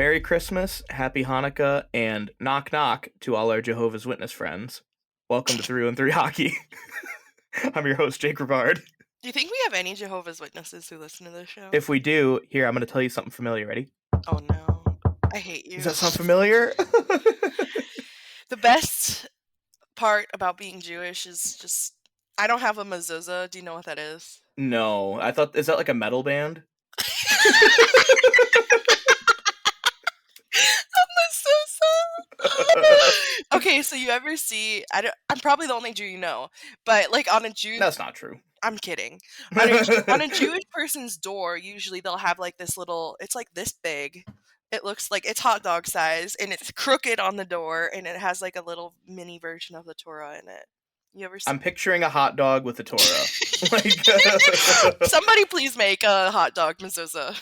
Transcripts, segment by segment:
Merry Christmas, Happy Hanukkah, and knock knock to all our Jehovah's Witness friends. Welcome to 3-on-3 Hockey. I'm your host, Jake Rivard. Do you think we have any Jehovah's Witnesses who listen to this show? If we do, here, I'm going to tell you something familiar. Ready? Oh no. I hate you. Does that sound familiar? The best part about being Jewish is just I don't have a mezuzah. Do you know what that is? No. I thought, is that like a metal band? Okay, so you ever see I'm probably the only Jew you know, but like on a Jew That's not true. I'm kidding. On a Jewish person's door, usually they'll have like this little it's like this big. It looks like it's hot dog size and it's crooked on the door and it has like a little mini version of the Torah in it. You ever see I'm picturing a hot dog with a Torah. Somebody please make a hot dog mezuzah.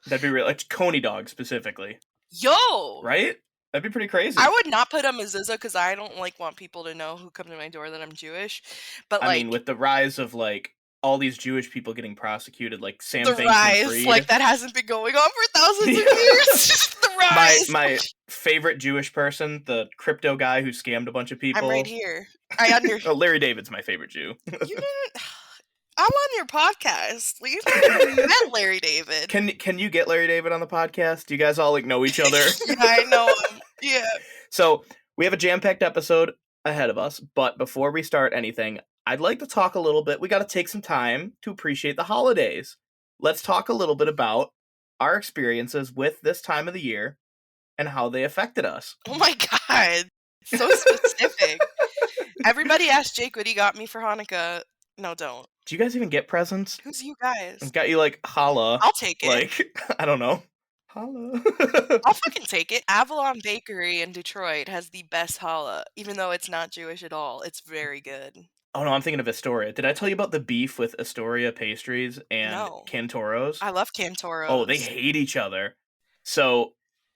That'd be real. Like Coney dog specifically. Yo! Right? That'd be pretty crazy. I would not put a mezuzah because I don't like want people to know who come to my door that I'm Jewish. But like, I mean, with the rise of like all these Jewish people getting prosecuted, like Sam the Bankman-Fried, rise, like that hasn't been going on for thousands of years. The rise. My favorite Jewish person, the crypto guy who scammed a bunch of people. I'm right here. I understand. Oh, Larry David's my favorite Jew. You didn't. I'm on your podcast. You never met Larry David. Can you get Larry David on the podcast? Do you guys all like know each other? Yeah, I know him. Yeah. So we have a jam-packed episode ahead of us, but before we start anything, I'd like to talk a little bit. We got to take some time to appreciate the holidays. Let's talk a little bit about our experiences with this time of the year and how they affected us. Oh my god. So specific. Everybody asked Jake what he got me for Hanukkah. No, don't. Do you guys even get presents? Who's you guys? Got you like challah. I'll take it. Like, I don't know. Challah. I'll fucking take it. Avalon Bakery in Detroit has the best challah, even though it's not Jewish at all. It's very good. Oh no, I'm thinking of Astoria. Did I tell you about the beef with Astoria Pastries and No. Cantoro's? I love Cantoro's. Oh, they hate each other. So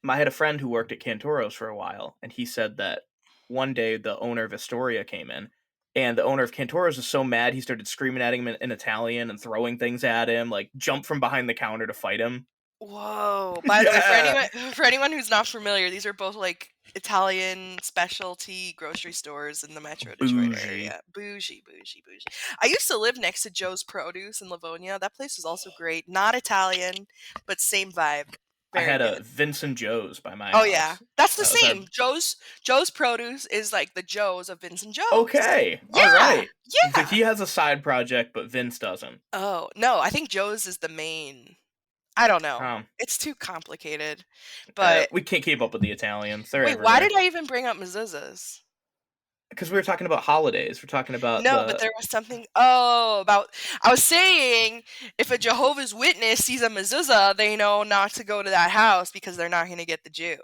I had a friend who worked at Cantoro's for a while, and he said that one day the owner of Astoria came in, and the owner of Cantoro's was so mad he started screaming at him in Italian and throwing things at him, like jumped from behind the counter to fight him. Whoa. By the way, for anyone who's not familiar, these are both like Italian specialty grocery stores in the Metro Detroit area. Bougie. I used to live next to Joe's Produce in Livonia. That place was also great. Not Italian, but same vibe. I had a Vincent Joe's by my house. Oh yeah, that's the same. Joe's Produce is like the Joe's of Vincent Joe's. Okay, yeah. All right. Yeah, so he has a side project, but Vince doesn't. Oh no, I think Joe's is the main. I don't know. It's too complicated. But we can't keep up with the Italians. They're wait, everywhere. why did I even bring up mezuzahs? Because we were talking about holidays. We're talking about but there was something. I was saying if a Jehovah's Witness sees a mezuzah, they know not to go to that house because they're not going to get the Jew.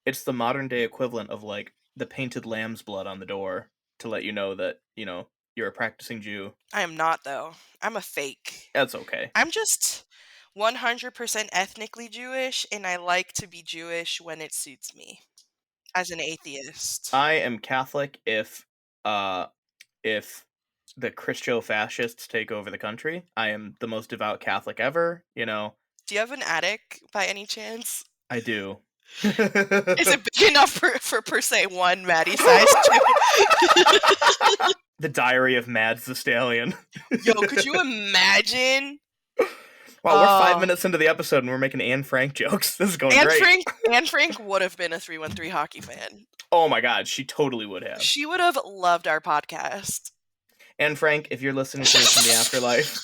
It's the modern day equivalent of like the painted lamb's blood on the door to let you know that you're a practicing Jew. I am not though. I'm a fake. That's okay. I'm just 100% ethnically Jewish, and I like to be Jewish when it suits me. As an atheist. I am Catholic if the Christo-fascists take over the country. I am the most devout Catholic ever, Do you have an attic by any chance? I do. Is it big enough for per se one Maddie size Jew? The Diary of Mads the Stallion. Yo, could you imagine? Wow, we're 5 minutes into the episode and we're making Anne Frank jokes. This is going great. Anne Frank would have been a 3-1-3 hockey fan. Oh my god, she totally would have. She would have loved our podcast. Anne Frank, if you're listening to this in the afterlife,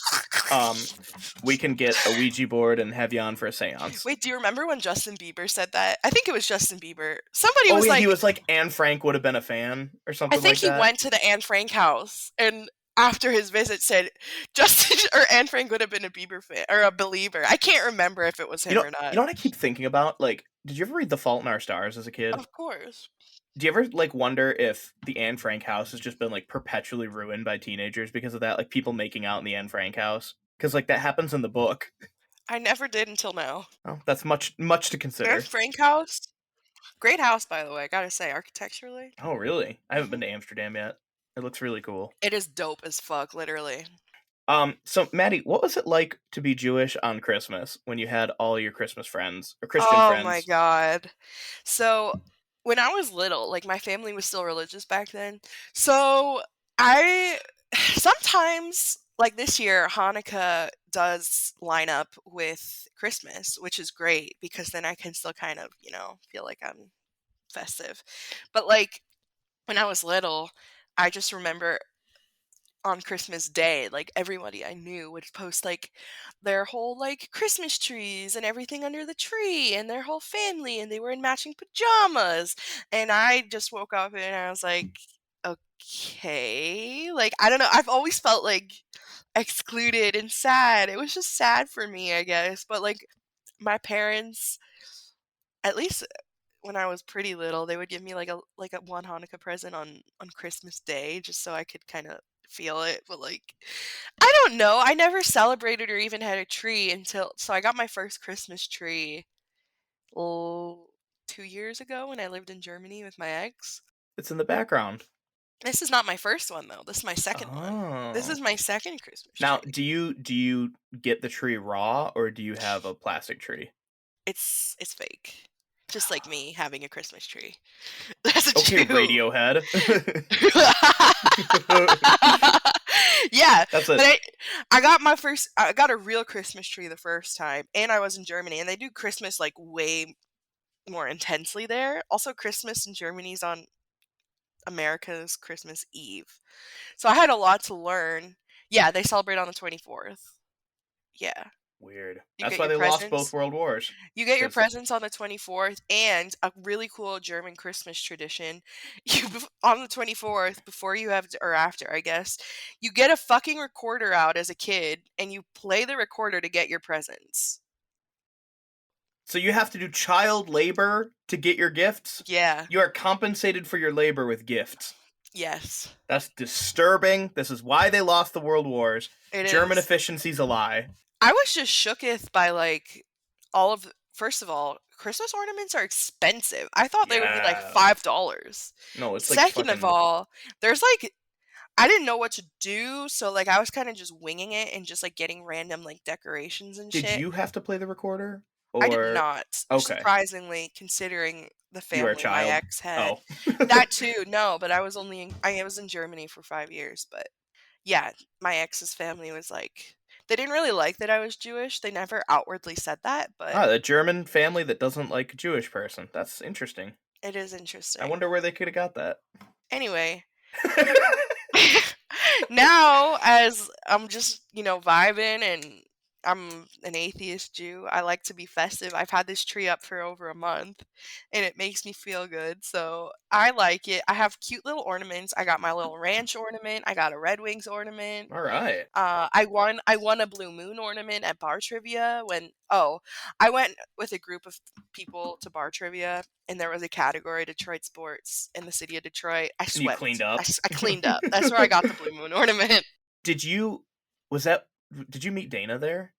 we can get a Ouija board and have you on for a seance. Wait, do you remember when Justin Bieber said that? I think it was Justin Bieber. Somebody was like... he was like, Anne Frank would have been a fan or something like that. I think he went to the Anne Frank house and... after his visit said Justin or Anne Frank would have been a Bieber fan or a believer. I can't remember if it was him or not. You know what I keep thinking about? Like, did you ever read The Fault in Our Stars as a kid? Of course. Do you ever like wonder if the Anne Frank house has just been like perpetually ruined by teenagers because of that? Like people making out in the Anne Frank house? Because like that happens in the book. I never did until now. Oh, that's much to consider. Anne Frank house? Great house, by the way, I gotta say, architecturally. Oh, really? I haven't been to Amsterdam yet. It looks really cool. It is dope as fuck, literally. So Maddie, what was it like to be Jewish on Christmas when you had all your Christmas friends or Christian Oh my friends? god. So, when I was little, like, my family was still religious back then. So, I sometimes, like this year, Hanukkah does line up with Christmas, which is great because then I can still kind of, feel like I'm festive. But, like, when I was little, I just remember on Christmas Day, like everybody I knew would post like their whole like Christmas trees and everything under the tree and their whole family and they were in matching pajamas. And I just woke up and I was like, okay. Like I don't know. I've always felt like excluded and sad. It was just sad for me, I guess. But like my parents, at least when I was pretty little, they would give me like a one Hanukkah present on Christmas Day just so I could kind of feel it. But like, I don't know. I never celebrated or even had a tree until so I got my first Christmas tree oh, 2 years ago when I lived in Germany with my ex. It's in the background. This is not my first one though. This is my second one. This Oh. is my second Christmas Now, tree. do you get the tree raw or do you have a plastic tree? It's fake. Just like me having a Christmas tree. That's a Okay, Jew. Radiohead. Yeah, That's but it. I got a real Christmas tree the first time, and I was in Germany, and they do Christmas like way more intensely there. Also, Christmas in Germany is on America's Christmas Eve, so I had a lot to learn. Yeah, they celebrate on the 24th. Yeah, Weird. you That's get why your they lost both presents. world wars. You get your Because presents on the 24th, and a really cool German Christmas tradition. On the 24th, before you have, or after, I guess, you get a fucking recorder out as a kid, and you play the recorder to get your presents. so you have to do child labor to get your gifts. Yeah, You are compensated for your labor with gifts. yes, That's disturbing. This is why they lost the world wars. it German is. efficiency's a lie. I was just shooketh by like all of. First of all, Christmas ornaments are expensive. I thought they would be like Yeah. $5. No, it's like Second of fucking. all, there's like I didn't know what to do, so, like, I was kinda just winging it and just, like, getting random, like, decorations and Did shit. you have to play the recorder? I did Or. not, Okay. surprisingly, considering the You were a family my child. ex had. Oh. That too, no, but I was in Germany for 5 years, but, yeah, my ex's family was like they didn't really like that I was Jewish, they never outwardly said that, but Ah, a German family that doesn't like a Jewish person. That's interesting. it is I interesting. wonder where they could have got that. Anyway, now as I'm just, vibing and I'm an atheist Jew, I like to be festive. I've had this tree up for over a month and it makes me feel good. So I like it. I have cute little ornaments. I got my little ranch ornament. I got a Red Wings ornament. All right. I won a blue moon ornament at bar trivia I went with a group of people to bar trivia and there was a category Detroit sports in the city of Detroit. I And you cleaned swept. up. I cleaned up. That's where I got the blue moon ornament. Did you was that did you meet Dana there?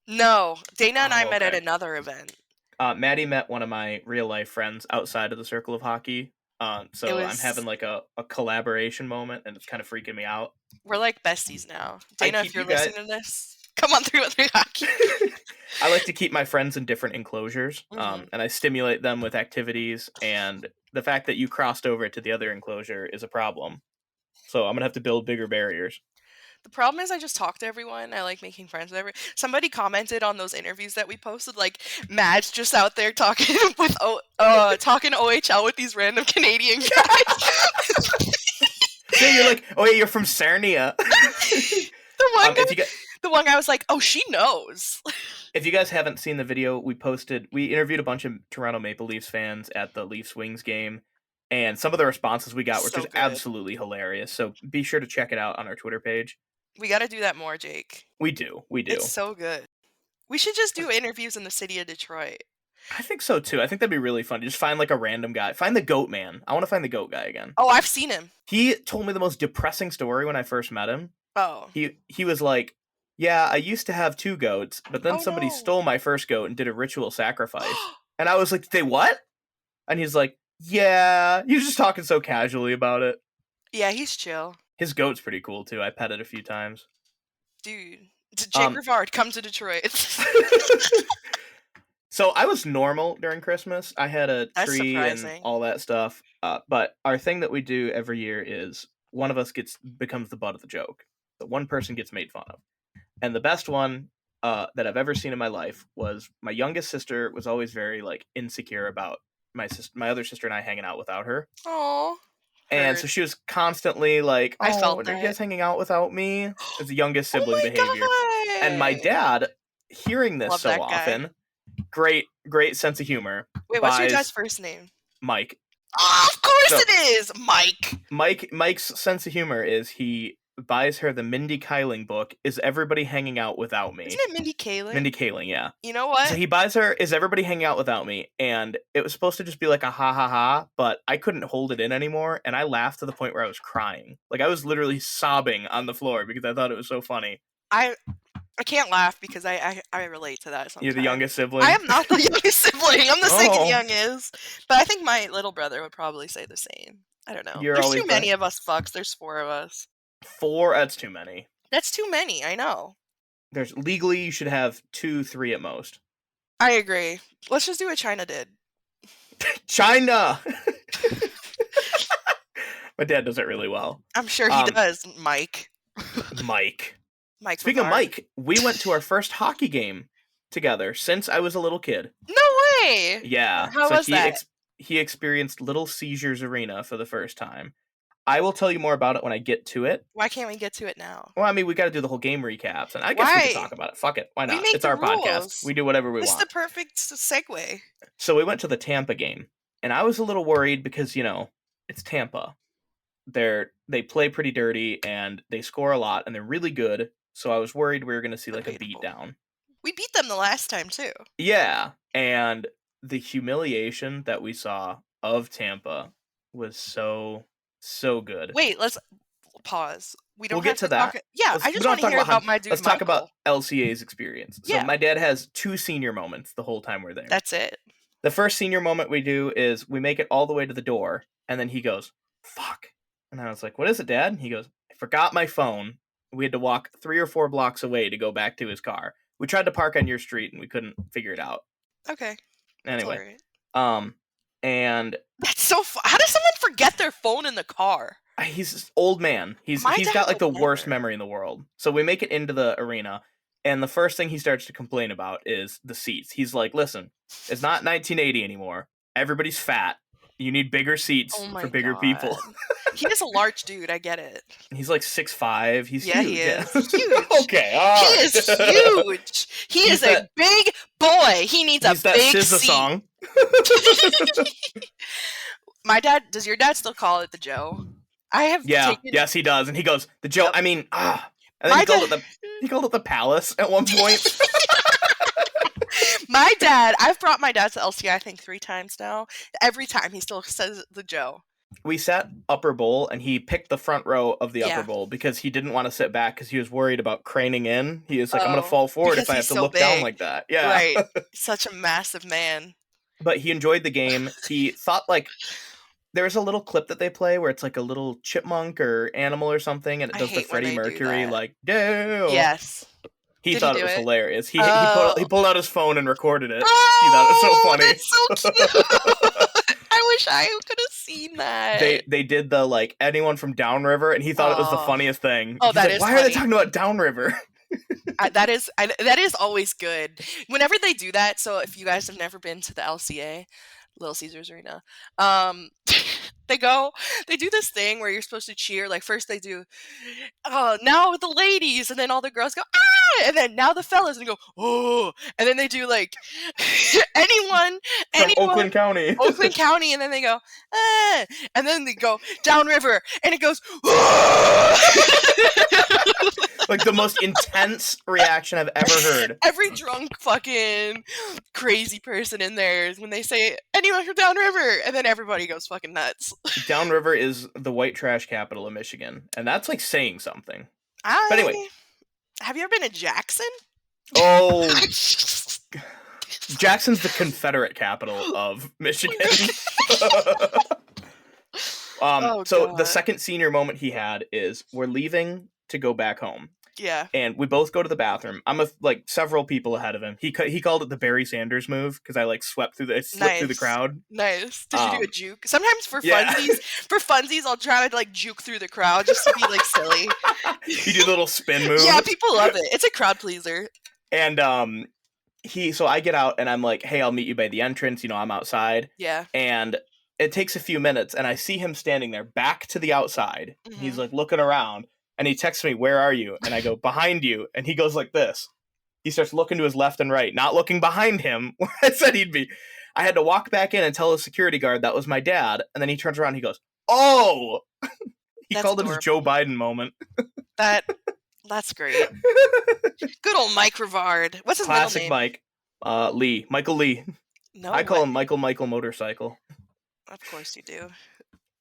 No, Dana and I Oh, met at okay. another event. Maddie met one of my real life friends outside of the circle of hockey. It So I'm having was like a collaboration moment and it's kind of freaking me out. we're like besties now. I Dana, if keep you're you guys listening to this, come on 313 hockey. I like to keep my friends in different enclosures, Mhm. and I stimulate them with activities. And the fact that you crossed over to the other enclosure is a problem. So I'm gonna have to build bigger barriers. The problem is I just talk to everyone. I like making friends with everyone. Somebody commented on those interviews that we posted, like Mad's just out there talking talking OHL with these random Canadian guys. Yeah, you're like, oh yeah, you're from Sarnia. the one guy, If you get the one guy was like, "Oh, she knows." if you guys haven't seen the video, we interviewed a bunch of Toronto Maple Leafs fans at the Leafs Wings game, and some of the responses we got were So just good. absolutely hilarious. So be sure to check it out on our Twitter page. We got to do that more, Jake. We It's do. so good. We should just do interviews in the city of Detroit. I think so too. I think that'd be really fun. Just find like a random guy. Find the goat man. I want to find the goat guy again. Oh, I've seen him. He told me the most depressing story when I first met him. Oh. He was like, "Yeah, I used to have two goats, but then Oh somebody no. stole my first goat and did a ritual sacrifice." And I was like, "They what?" And he's like, "Yeah." He was just talking so casually about it. Yeah, he's chill. His goat's pretty cool too. I pet it a few times. Dude, Jake Rivard, come to Detroit. So I was normal during Christmas. I had a That's tree and surprising. all that stuff. But our thing that we do every year is one of us becomes the butt of the joke. So one person gets made fun of. And the best one that I've ever seen in my life was my youngest sister was always very like insecure about my other sister and I hanging out without her. Oh, And hurt. so she was constantly like, I "Oh, felt are you that. guys hanging out without me?" As the youngest Oh sibling behavior. And my my god! dad, hearing this Love so that guy. often, great sense of humor, Wait, what's your dad's buys first name? Mike. Oh, of course So it is! Mike! Mike's sense of humor is he buys her the Mindy Kaling book, Is Everybody Hanging Out Without Isn't Me? it Mindy Kaling? Mindy Kaling, yeah. You know So what? he buys her Is Everybody Hanging Out Without Me? And it was supposed to just be like a ha ha ha, but I couldn't hold it in anymore, and I laughed to the point where I was crying. Like I was literally sobbing on the floor because I thought it was so funny. I can't laugh because I relate to that You're the sometimes. youngest I sibling? am not the youngest sibling. I'm the second Oh, youngest. But I think my little brother would probably say the same. I don't know. you're There's too always many the of us fucks. There's 4 of us. 4, that's too many. That's too many, I know. There's legally you should have 2, 3 at most. I agree. Let's just do what China did. China! My dad does it really well. I'm sure he does, Mike. Mike. Mike Speaking of Rivard. Mike, we went to our first hockey game together since I was a little kid. No way! Yeah. How so was that? he experienced Little Caesars Arena for the first time. I will tell you more about it when I get to it. Why can't we get to it now? Well, I mean, we got to do the whole game recaps, and I guess we Why? could talk about it. Fuck it. Why We not? make It's the our podcast. rules. We do whatever we This is want. the perfect segue. So we went to the Tampa game, and I was a little worried because, it's Tampa. They play pretty dirty, and they score a lot, and they're really good. So I was worried we were going to see like a Debatable. beatdown. We beat them the last time too. Yeah, and the humiliation that we saw of Tampa was so good. Wait, let's pause. We don't We'll have get to talk. that. Yeah, We I just don't want to talk hear about about my dude Let's Michael. talk about LCA's experience. So Yeah. my dad has 2 senior moments the whole time we're there. That's it. The first senior moment we do is we make it all the way to the door, and then he goes, "Fuck." And I was like, "What is it, Dad?" And he goes, "I forgot my phone." We had to walk 3 or 4 blocks away to go back to his car. We tried to park on your street, and we couldn't figure it out. Okay. Anyway, Right. and That's so how does someone forget their phone in the car? he's an old man. He's My got dad like the would worst never. memory in the world. So we make it into the arena, and the first thing he starts to complain about is the seats. He's like, "Listen, it's not 1980 anymore. Everybody's fat. You need bigger seats Oh my for bigger god. people." He is a large dude. I get it. He's like 6'5". He's Yeah, huge. he is. Yeah. Huge. Okay, all He right. is huge. He He's is a big boy. He needs a He's that big SZA seat. song. My dad. Does your dad still call it the Joe? I have Yeah, taken. yes, he does, and he goes the Joe. Yep. I mean, And then My he called it the Palace at one point. My dad. I've brought my dad to LCI I think 3 times now. Every time he still says the Joe. We sat upper bowl, and he picked the front row of the Yeah. upper bowl because he didn't want to sit back because he was worried about craning in. He was like, "I'm going to Oh, fall forward because if I have he's to so look down big. like that." Yeah. Right. Such a massive man. But he enjoyed the game. He thought like there's a little clip that they play where it's like a little chipmunk or animal or something, and it I does the hate when Freddie they do Mercury that. like "Dale." Yes. He Did thought he it do was it? hilarious. He Oh. pulled out his phone and recorded it. Oh, He thought it was so funny. That's so cute. I wish I could have seen that. They did the like anyone from Downriver, and he thought it was the Oh. funniest thing. Oh, He's that like, is "Why are they funny. talking about Downriver?" That is always good. Whenever they do that, so if you guys have never been to the LCA, Little Caesars Arena, they do this thing where you're supposed to cheer. Like first they do, now the ladies, and then all the girls go ah, and then now the fellas and go oh, and then they do like anyone From Oakland County. Oakland County, and then they go ah, and then they go downriver, and it goes ah! Like the most intense reaction I've ever heard. Every drunk fucking crazy person in there is when they say anyone from downriver, and then everybody goes fucking nuts. Downriver is the white trash capital of Michigan, and that's like saying something. But anyway, have you ever been to Jackson? Oh, Jackson's the Confederate capital of Michigan. Oh, so God. the second senior moment he had is we're leaving to go back home. Yeah. And we both go to the bathroom. I'm like several people ahead of him. He called it the Barry Sanders move because I like slipped through the Nice. crowd. Nice. Did you do a juke? Sometimes for Yeah. funsies, I'll try to like juke through the crowd just to be like silly. You do the little spin move. Yeah, people love it. It's a crowd pleaser. And so I get out and I'm like, hey, I'll meet you by the entrance. You know, I'm outside. Yeah. And it takes a few minutes and I see him standing there back to the outside. Mhm. He's like looking around and he texts me, where are you? And I go, behind you. And he goes like this. He starts looking to his left and right, not looking behind him where I said he'd be. I had to walk back in and tell the security guard that was my dad. And then he turns around and he goes, oh! He That's called adorable. it his Joe Biden moment. That's great. Good old Mike Rivard. What's his Classic middle name? Mike. Lee. Michael Lee. No, I call him Michael Motorcycle. Of course you do.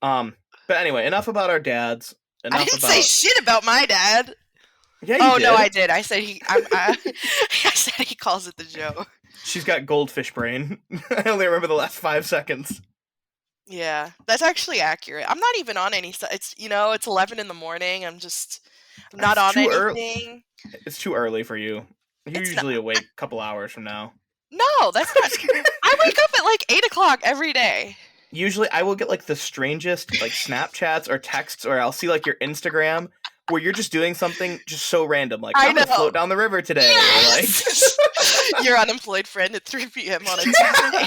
But anyway, enough about our dads. I didn't say shit about my dad. Yeah, you did. No, I did. I said I said he calls it the Joe. She's got goldfish brain. I only remember the last 5 seconds. Yeah, that's actually accurate. I'm not even on any. It's it's 11 in the morning. I'm not on anything. It's too early for you. You're usually awake a couple hours from now. No, that's not. I wake up at like 8 o'clock every day. Usually, I will get like the strangest like Snapchats or texts, or I'll see like your Instagram where you're just doing something just so random, like I'm gonna float down the river today. Yes! Or, like your unemployed friend at 3 p.m. on a Tuesday.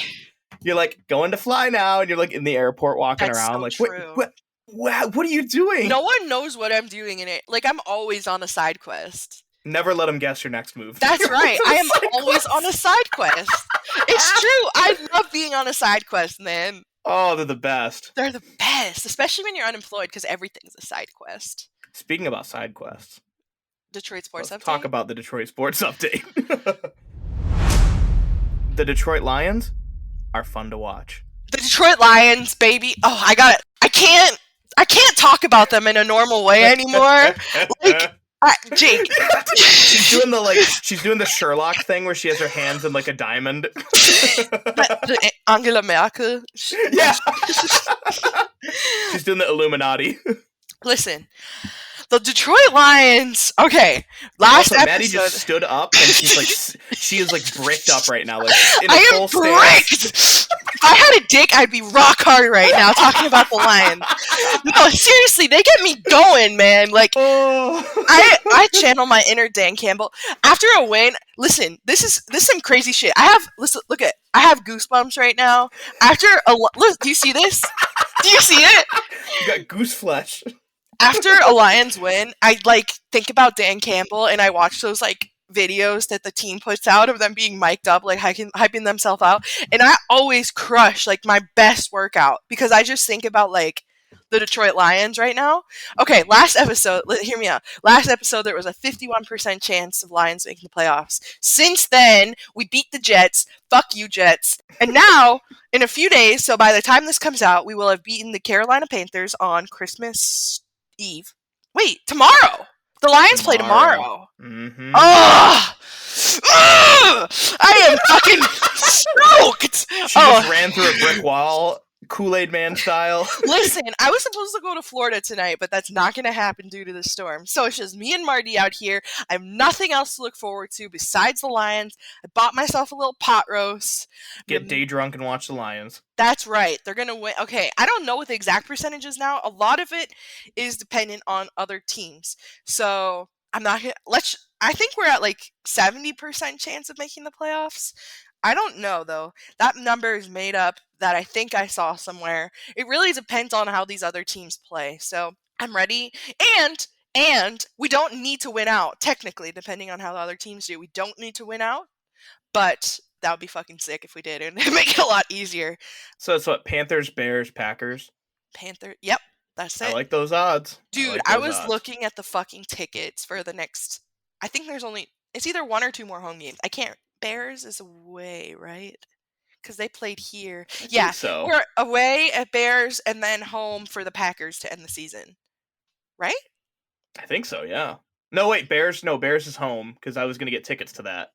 You're like going to fly now, and you're like in the airport walking around. So like, what are you doing? No one knows what I'm doing in it. Like I'm always on a side quest. Never let them guess your next move. That's right. I am always on a side quest. It's true. I love being on a side quest, man. Oh, they're the best. They're the best, especially when you're unemployed because everything's a side quest. Speaking about side quests, Detroit Sports Update. Talk about the Detroit Sports Update. The Detroit Lions are fun to watch. The Detroit Lions, baby. Oh, I got it. I can't talk about them in a normal way anymore. Like, Jake. She's doing the Sherlock thing where she has her hands in like a diamond. Angela Merkel. Yeah. She's doing the Illuminati. Listen, the Detroit Lions. Okay, last episode. Maddie just stood up and she is like bricked up right now. Like in a I am full bricked. If I had a dick, I'd be rock hard right now talking about the Lions. No, seriously, they get me going, man. Like, I channel my inner Dan Campbell after a win. Listen, this is some crazy shit. I have goosebumps right now. Look, do you see this? Do you see it? You got goose flesh. After a Lions win, I like think about Dan Campbell and I watch those like videos that the team puts out of them being mic'd up, like hyping themselves out, and I always crush like my best workout because I just think about like the Detroit Lions right now. Okay, last episode, hear me out. Last episode, there was a 51% chance of Lions making the playoffs. Since then, we beat the Jets. Fuck you, Jets. And now, in a few days, so by the time this comes out, we will have beaten the Carolina Panthers on Christmas Eve. Wait, tomorrow! The Lions play tomorrow. Mm-hmm. Oh! I am fucking stoked! She just ran through a brick wall, Kool-Aid Man style. Listen, I was supposed to go to Florida tonight, but that's not going to happen due to the storm. So it's just me and Marty out here. I have nothing else to look forward to besides the Lions. I bought myself a little pot roast. Get day drunk and watch the Lions. That's right. They're going to win. Okay, I don't know what the exact percentage is now. A lot of it is dependent on other teams. So I'm not going to... I think we're at like 70% chance of making the playoffs. I don't know, though. That number is made up that I think I saw somewhere. It really depends on how these other teams play. So I'm ready. And we don't need to win out, technically, depending on how the other teams do. We don't need to win out, but that would be fucking sick if we did. And it'd make it a lot easier. So it's what? Panthers, Bears, Packers? Yep, that's it. I like those odds. Dude, I was looking at the fucking tickets for the next... I think it's either one or two more home games. I can't... Bears is away, right? Because they played here. I think so. We're away at Bears and then home for the Packers to end the season. Right? I think so, yeah. No, wait, Bears is home because I was going to get tickets to that.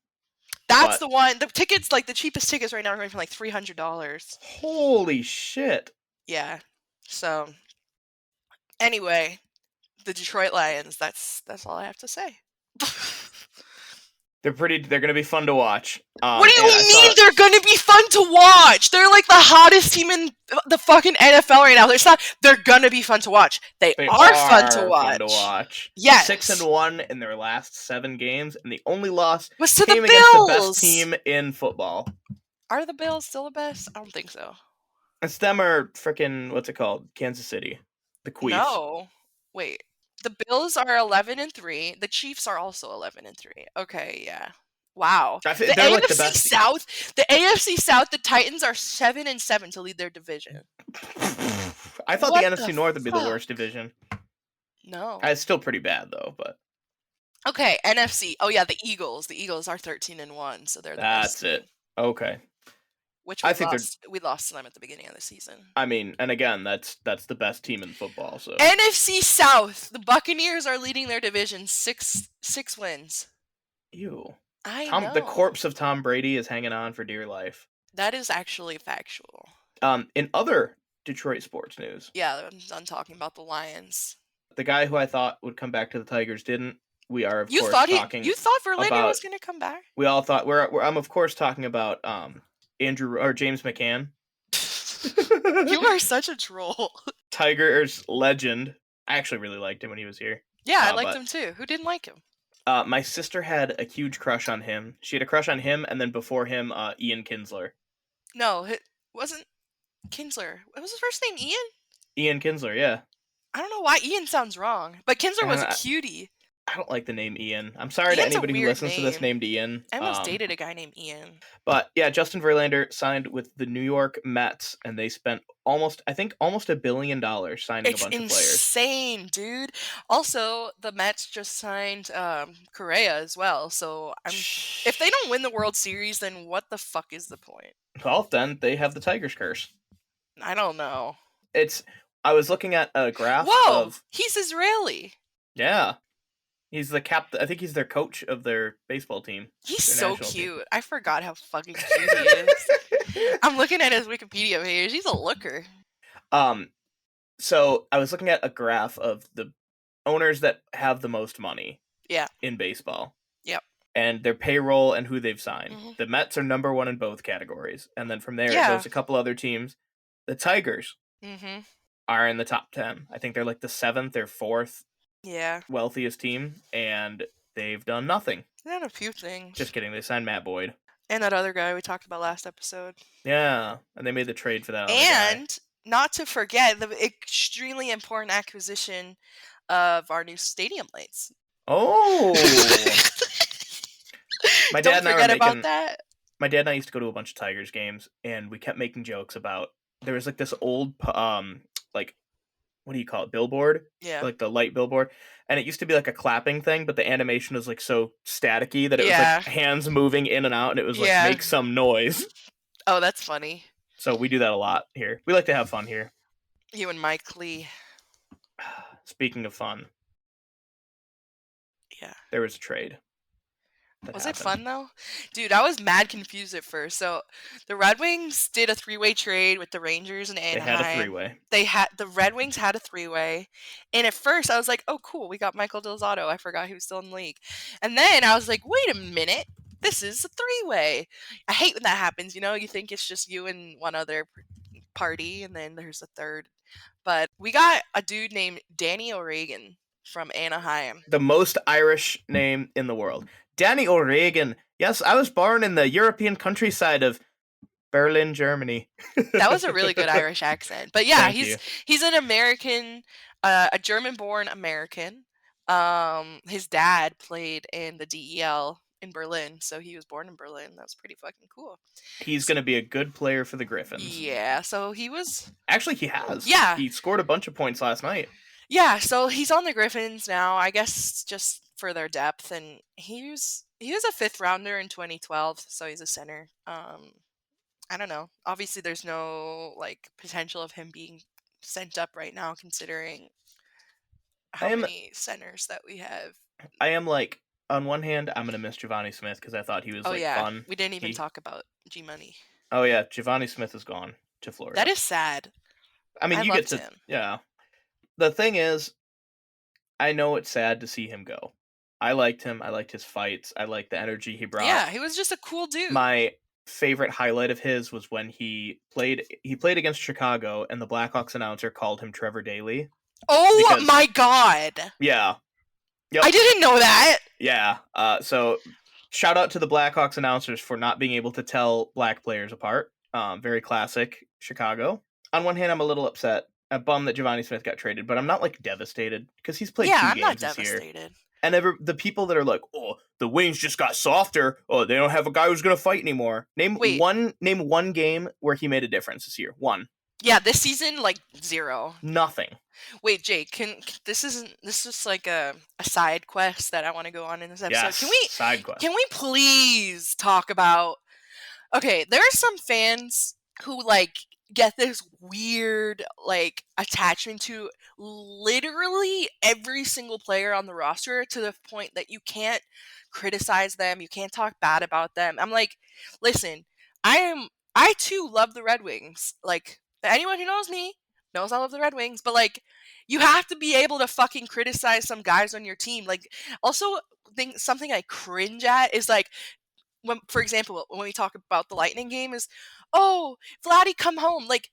That's the one. The tickets, like the cheapest tickets right now are going for like $300. Holy shit. Yeah. So, anyway, the Detroit Lions, that's all I have to say. They're going to be fun to watch. What do you And I mean saw they're gonna be fun to watch? They're like the hottest team in the fucking NFL right now. It's not. They're gonna be fun to watch. They they are fun to are fun to watch. watch. Yes. 6-1 in their last 7 games, and the only loss Was to the came against the best Bills. team in football. Are the Bills still the best? I don't think so. It's them or freaking, what's it called? Kansas City. The Queefs. No. Wait. The Bills are 11-3. The Chiefs are also 11-3. Okay, yeah. Wow. I The think they're like the AFC best team. South, the AFC South, the Titans are 7-7 to lead their division. I thought What the the NFC North would be the fuck? worst division. No. It's still pretty bad though, but Okay, NFC. Oh yeah, the Eagles. The Eagles are 13-1, so they're the best that's it. team. Okay. Which I we think lost. We lost to them at the beginning of the season. I mean, and again, that's the best team in football. So NFC South. The Buccaneers are leading their division. Six wins. ew. I know. The corpse of Tom Brady is hanging on for dear life. That is actually factual. In other Detroit sports news, Yeah, I'm talking about the Lions. the guy who I thought would come back to the Tigers didn't. We are of You course thought talking. You thought Verlander about- was going to come back? We all thought I'm of course talking about James McCann. You are such a troll. Tigers legend. I actually really liked him when he was here. Yeah, I liked him too. Who didn't like him? My sister had a huge crush on him. She had a crush on him, and then before him, Ian Kinsler. No, it wasn't Kinsler. What was his first name? Ian? Ian Kinsler, yeah. I don't know why Ian sounds wrong, but Kinsler was a cutie. I don't like the name Ian. I'm sorry Ian's to anybody who listens name. to this named Ian. I almost dated a guy named Ian. But yeah, Justin Verlander signed with the New York Mets, and they spent almost $1 billion signing a bunch of players. It's insane, dude. Also, the Mets just signed Correa as well. So if they don't win the World Series, then what the fuck is the point? Well, then they have the Tigers curse. I don't know. I was looking at a graph. Whoa, he's Israeli. Yeah. He's the I think he's their coach of their baseball team. He's so cute. I forgot how fucking cute he is. I'm looking at his Wikipedia page. He's a looker. So I was looking at a graph of the owners that have the most money. Yeah. In baseball. Yep. And their payroll and who they've signed. Mm-hmm. The Mets are number 1 in both categories, and then from there it goes a couple other teams. The Tigers are in the top 10. I think they're like the 7th or 4th. Yeah. Wealthiest team, and they've done nothing. They've done a few things. Just kidding. They signed Matt Boyd. And that other guy we talked about last episode. Yeah, and they made the trade for that other and guy. Not to forget the extremely important acquisition of our new stadium lights. Oh! My dad Don't forget about that. My dad and I used to go to a bunch of Tigers games, and we kept making jokes about there was like this old like, what do you call it, billboard? Yeah. Like the light billboard. And it used to be like a clapping thing, but the animation was like so staticky that it was like hands moving in and out, and it was like make some noise. Oh, that's funny. So we do that a lot here. We like to have fun here. You and Mike Lee. Speaking of fun. Yeah. There was a trade. Was it fun though? Dude, I was mad confused at first. So the Red Wings did a 3-way trade with the Rangers and Anaheim. They had a 3-way. The Red Wings had a 3-way. And at first I was like, oh cool, we got Michael Del Zotto. I forgot he was still in the league. And then I was like, wait a minute. This is a 3-way. I hate when that happens, you know? You think it's just you and one other party, and then there's a third. But we got a dude named Danny O'Regan from Anaheim. The most Irish name in the world. Danny O'Regan. Yes, I was born in the European countryside of Berlin, Germany. That was a really good Irish accent. But yeah, he's an American, a German-born American. His dad played in the DEL in Berlin, so he was born in Berlin. That was pretty fucking cool. He's going to be a good player for the Griffins. Yeah, so he was... Actually, he has. Yeah. He scored a bunch of points last night. Yeah, so he's on the Griffins now, I guess just for their depth, and he was a 5th rounder in 2012, so he's a center. I don't know. Obviously, there's no like potential of him being sent up right now, considering how many centers that we have. I am like, on one hand, I'm gonna miss Giovanni Smith because I thought he was fun. We didn't even talk about G Money. Oh yeah, Giovanni Smith is gone to Florida. That is sad. I mean, you get to him. Yeah. The thing is, I know it's sad to see him go. I liked him. I liked his fights. I liked the energy he brought. Yeah, he was just a cool dude. My favorite highlight of his was when he played against Chicago, and the Blackhawks announcer called him Trevor Daley. Oh because, my god! Yeah. Yep. I didn't know that! Yeah. So shout out to the Blackhawks announcers for not being able to tell black players apart. Very classic Chicago. On one hand, I'm a little upset. I'm bummed that Giovanni Smith got traded, but I'm not like devastated because he's played 2 I'm games not this year. devastated. And the people that are like, oh, the wings just got softer. Oh, they don't have a guy who's gonna fight anymore. Name one game where he made a difference this year. One. Yeah, this season, like 0. Nothing. Wait, Jake, this is like a side quest that I want to go on in this episode. Yes, side quest. Can we please talk about? Okay, there are some fans who like get this weird like attachment to literally every single player on the roster to the point that you can't criticize them, you can't talk bad about them. I'm like, listen, I too love the Red Wings. Like, anyone who knows me knows I love the Red Wings, but like, you have to be able to fucking criticize some guys on your team. Like, also, something I cringe at is like, when, for example, when we talk about the Lightning game, is, oh, Vladdy, come home. Like,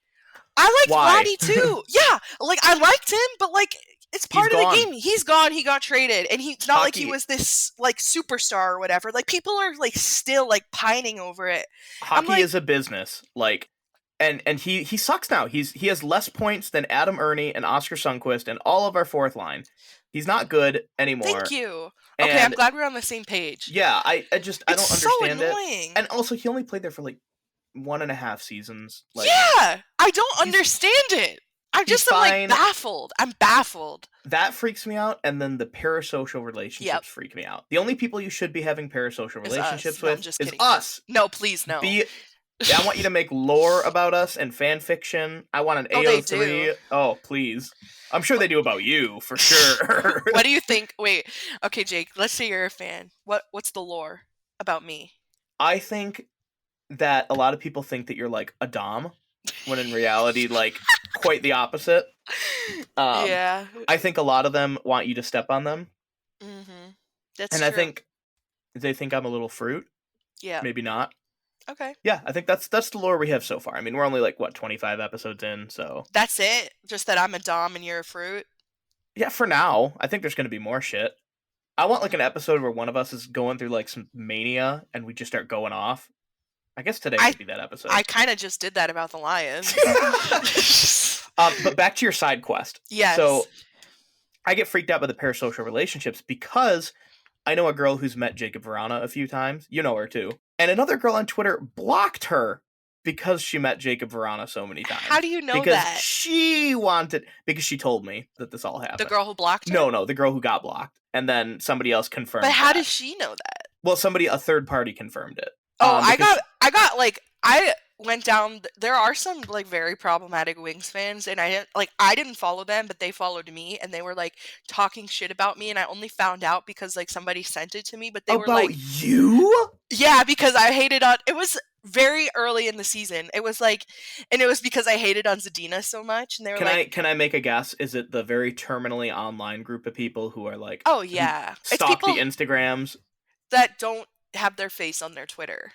I liked Vladdy too. Yeah, like I liked him, but like it's part of the game. He's gone. He got traded, and he's not like he was this like superstar or whatever. Like people are like still like pining over it. Hockey is a business, like, and he sucks now. He has less points than Adam Ernie and Oscar Sundqvist and all of our fourth line. He's not good anymore. Thank you. Okay, I'm glad we're on the same page. Yeah, I don't understand annoying. it. And also, he only played there for like 1.5 seasons. Like, yeah, I don't understand it. I'm just like baffled. I'm baffled. That freaks me out, and then the parasocial relationships freak me out. The only people you should be having parasocial relationships with is us. No, please, no. I want you to make lore about us and fan fiction. I want an AO3. Oh, please. I'm sure they do about you, for sure. What do you think? Wait, okay, Jake, let's say you're a fan. What's the lore about me? I think that a lot of people think that you're like a dom, when in reality, like, quite the opposite. Yeah. I think a lot of them want you to step on them. Mm-hmm. That's and true. I think they think I'm a little fruit. Yeah. Maybe not. Okay. Yeah, I think that's the lore we have so far. I mean, we're only like, 25 episodes in, so... That's it? Just that I'm a dom and you're a fruit? Yeah, for now. I think there's going to be more shit. I want like an episode where one of us is going through like some mania and we just start going off. I guess today would be that episode. I kind of just did that about the Lions. But back to your side quest. Yes. So I get freaked out by the parasocial relationships because I know a girl who's met Jacob Verana a few times. You know her too. And another girl on Twitter blocked her because she met Jacob Verana so many times. How do you know because that? Because she told me that this all happened. The girl who blocked her? No, the girl who got blocked. And then somebody else confirmed But how does she know that? Well, a third party confirmed it. Oh, I went down. There are some like very problematic Wings fans, and I didn't follow them, but they followed me, and they were like talking shit about me, and I only found out because like somebody sent it to me. But they were like, you? Yeah, because I hated on. It was very early in the season. It was like, and it was because I hated on Zadina so much, and they were Can I make a guess? Is it the very terminally online group of people who are like, oh yeah, stalk the Instagrams that don't have their face on their Twitter?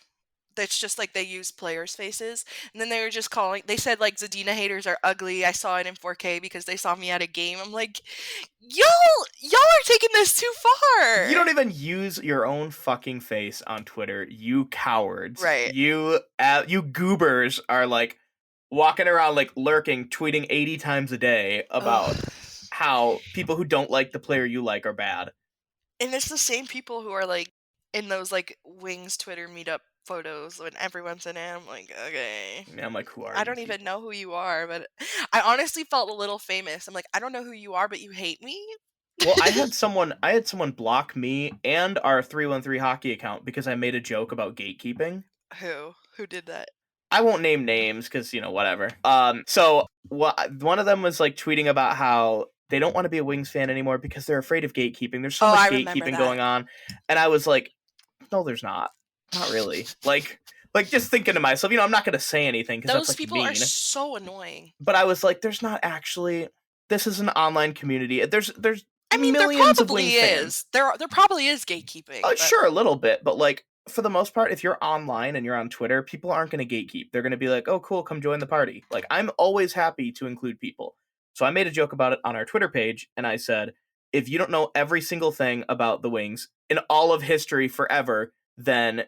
That's just like they use players' faces, and then they were just calling. They said like Zadina haters are ugly. I saw it in 4K because they saw me at a game. I'm like, y'all are taking this too far. You don't even use your own fucking face on Twitter, you cowards. Right. You goobers are like walking around like lurking, tweeting 80 times a day about how people who don't like the player you like are bad. And it's the same people who are like in those like Wings Twitter meetup photos when everyone's in it. I'm like, okay. Yeah, I'm like, who are you? I don't even know who you are, but I honestly felt a little famous. I'm like, I don't know who you are, but you hate me? Well, I had someone block me and our 313 hockey account because I made a joke about gatekeeping. Who did that? I won't name names because, whatever. So one of them was like tweeting about how they don't want to be a Wings fan anymore because they're afraid of gatekeeping. There's so much gatekeeping going on. And I was like, no, there's not. Not really. Like just thinking to myself, I'm not going to say anything because that's like people mean. Are so annoying. But I was like, there's not actually. This is an online community. There's I mean, millions of Wings fans. There probably is gatekeeping. But... Sure, a little bit, but like for the most part, if you're online and you're on Twitter, people aren't going to gatekeep. They're going to be like, "Oh, cool, come join the party." Like I'm always happy to include people. So I made a joke about it on our Twitter page, and I said, "If you don't know every single thing about the Wings in all of history forever, then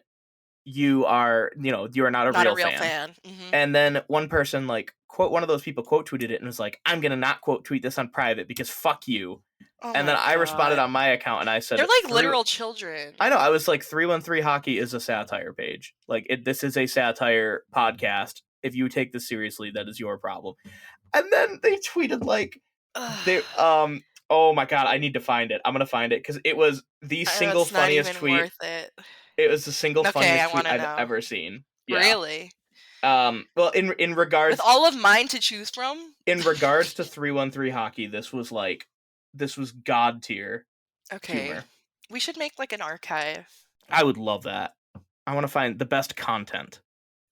you are not a real fan." Mm-hmm. And then one person one of those people quote tweeted it and was like, "I'm gonna not quote tweet this on private because fuck you." Oh and then I responded on my account and I said, "They're like literal children." I know. I was like, 313 Hockey is a satire page. Like this is a satire podcast. If you take this seriously, that is your problem. And then they tweeted oh my god, I need to find it. I'm gonna find it because it was the single funniest tweet. Worth it. It was the single funniest tweet I've ever seen. Yeah. Really? Well, in regards, with all of mine to choose from, in regards to 313 Hockey, this was god tier. Okay. Humor. We should make like an archive. I would love that. I want to find the best content.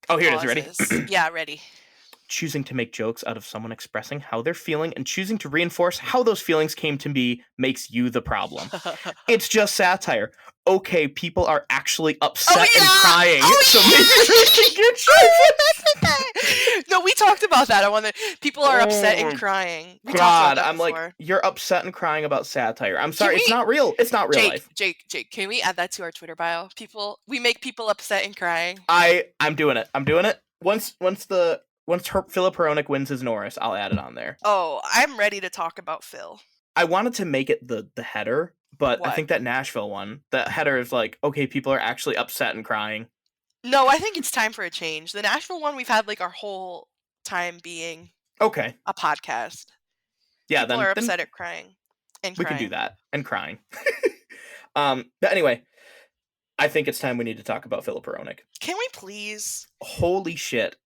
Oh, here it is. Ready? Yeah, ready. Choosing to make jokes out of someone expressing how they're feeling and choosing to reinforce how those feelings came to be makes you the problem. It's just satire. Okay, people are actually upset and crying, so maybe we can get you. No, we talked about that. People are upset and crying. God, I'm before. Like, you're upset and crying about satire. I'm sorry, it's not real. It's not real life. Jake, can we add that to our Twitter bio? We make people upset and crying. I'm doing it. Once Philip Hronek wins his Norris, I'll add it on there. Oh, I'm ready to talk about Phil. I wanted to make it the header, but I think that Nashville one, the header is like, okay, people are actually upset and crying. No, I think it's time for a change. The Nashville one, we've had like our whole time being a podcast. Yeah, people are upset at crying and we crying. Can do that and crying. But anyway, I think it's time we need to talk about Philip Hronek. Can we please? Holy shit.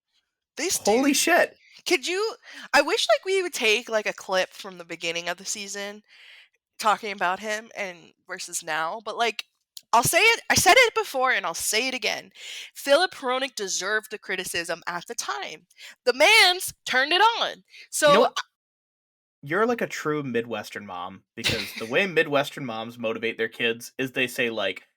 Holy shit. Could you? I wish we would take like a clip from the beginning of the season talking about him and versus now, but I'll say it. I said it before and I'll say it again. Philip Hronek deserved the criticism at the time. The man's turned it on. So you're like a true Midwestern mom, because the way Midwestern moms motivate their kids is they say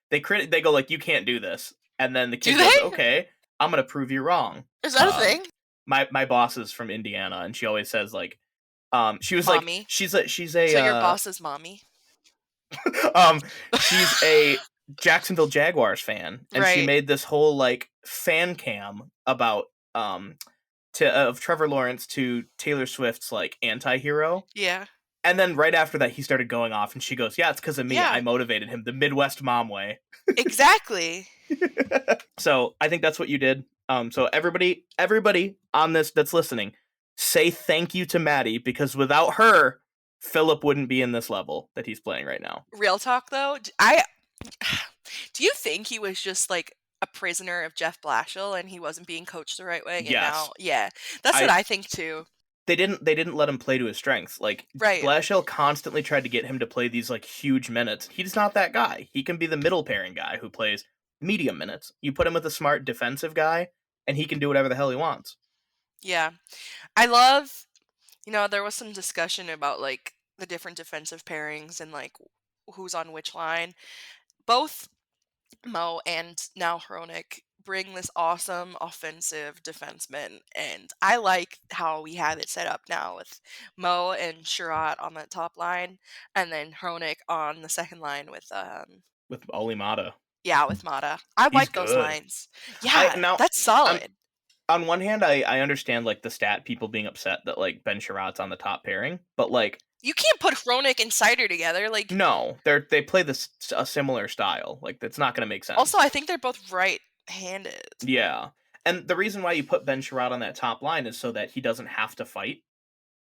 they go you can't do this, and then the kid goes, okay, I'm gonna prove you wrong. Is that a thing? My boss is from Indiana, and she always says she was mommy. she's a so your boss is mommy. She's a Jacksonville Jaguars fan, and she made this whole fan cam about of Trevor Lawrence to Taylor Swift's anti-hero. Yeah. And then right after that, he started going off, and she goes, "Yeah, it's because of me. Yeah. I motivated him the Midwest mom way." Exactly. So I think that's what you did. So everybody on this that's listening, say thank you to Maddie, because without her, Philip wouldn't be in this level that he's playing right now. Real talk, though, do you think he was just a prisoner of Jeff Blashill and he wasn't being coached the right way? And yes. That's what I think too. They didn't let him play to his strengths. Blashill constantly tried to get him to play these huge minutes. He's not that guy. He can be the middle pairing guy who plays medium minutes. You put him with a smart defensive guy, and he can do whatever the hell he wants. Yeah. I love, there was some discussion about the different defensive pairings and who's on which line. Both Mo and now Hronek bring this awesome offensive defenseman, and I like how we have it set up now with Mo and Sherratt on the top line, and then Hronek on the second line with Oli Mata. Yeah, with Mata. I like those lines. Yeah, that's solid. On one hand, I understand the stat people being upset that Ben Sherratt's on the top pairing, but you can't put Hronek and Seider together. No, they play a similar style. That's not going to make sense. Also, I think they're both right-handed. Yeah, and the reason why you put Ben Sherratt on that top line is so that he doesn't have to fight.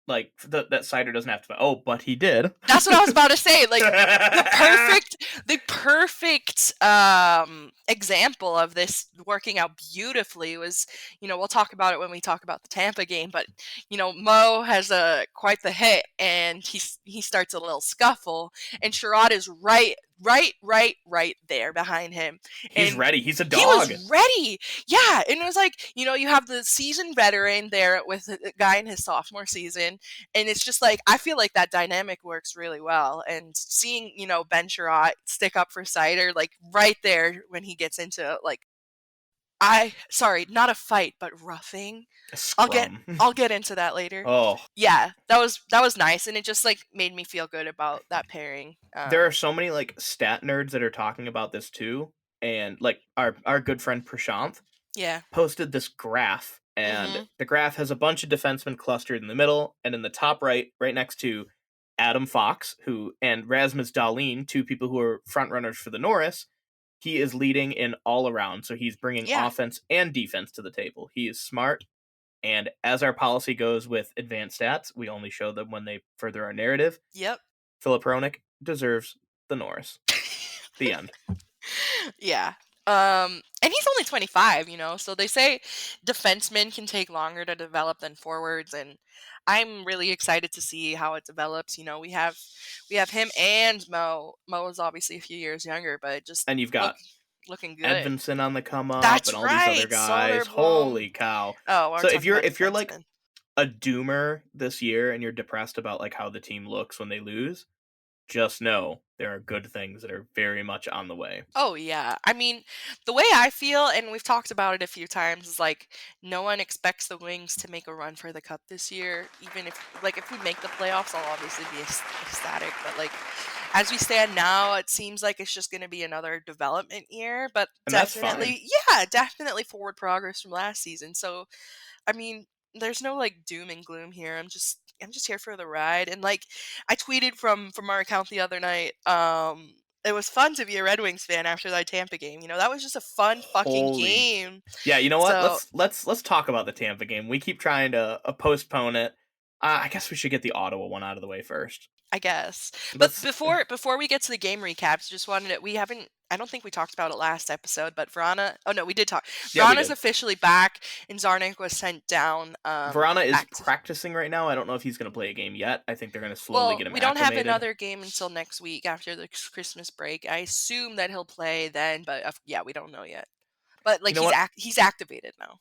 That Seider doesn't have to fight. Oh, but he did. That's what I was about to say. The perfect example of this working out beautifully was, we'll talk about it when we talk about the Tampa game, but Mo has quite the hit, and he starts a little scuffle, and Sherratt is right right there behind him. He's And ready. He's a he dog. was ready. Yeah. And it was like, you have the seasoned veteran there with a guy in his sophomore season. And it's just like, I feel like that dynamic works really well. And seeing, Ben Sherratt stick up for Cider, like right there when he gets into like, sorry, not a fight, but roughing. A I'll get scrum. I'll get into that later. Oh, Yeah, that was nice, and it just like made me feel good about that pairing. there are so many like stat nerds that are talking about this too, and like our good friend Prashant Yeah. posted this graph, and Mhm. the graph has a bunch of defensemen clustered in the middle, and in the top right next to Adam Fox, and Rasmus Dahlin, two people who are front runners for the Norris. He is leading in all around, so he's bringing Yeah. offense and defense to the table. He is smart, and as our policy goes with advanced stats, we only show them when they further our narrative. Yep. Philip Hronik deserves the Norris. The end. Yeah. And he's only 25, so they say defensemen can take longer to develop than forwards, and I'm really excited to see how it develops. We have him and Mo. Mo is obviously a few years younger, but just And you've got looking good. Edvinson on the come up That's and all these other right, guys. Soderblom. Holy cow. Oh, we're So if talking you're about if you're like defensemen. a doomer this year and you're depressed about like how the team looks when they lose, just know there are good things that are very much on the way. Oh yeah. I mean, the way I feel, and we've talked about it a few times, is like no one expects the Wings to make a run for the cup this year. Even if we make the playoffs, I'll obviously be ecstatic. But like as we stand now, it seems like it's just going to be another development year. But And that's fine. definitely forward progress from last season. So I mean, there's no like doom and gloom here. I'm just here for the ride. And like I tweeted from our account the other night. It was fun to be a Red Wings fan after that Tampa game. That was just a fun fucking Holy. game. Yeah, you know what? So Let's talk about the Tampa game. We keep trying to postpone it. I guess we should get the Ottawa one out of the way first. I guess. But Let's before we get to the game recaps, just wanted to we haven't I don't think we talked about it last episode, but Vrana oh no, we did talk. Yeah, we Vrana's did. officially back and Zarnik was sent down Verana is back to practicing right now. I don't know if he's going to play a game yet. I think they're going to slowly Well, get him we don't have acclimated. another game until next week after the Christmas break. I assume that he'll play then, but yeah, we don't know yet. But You like know what? he's activated now.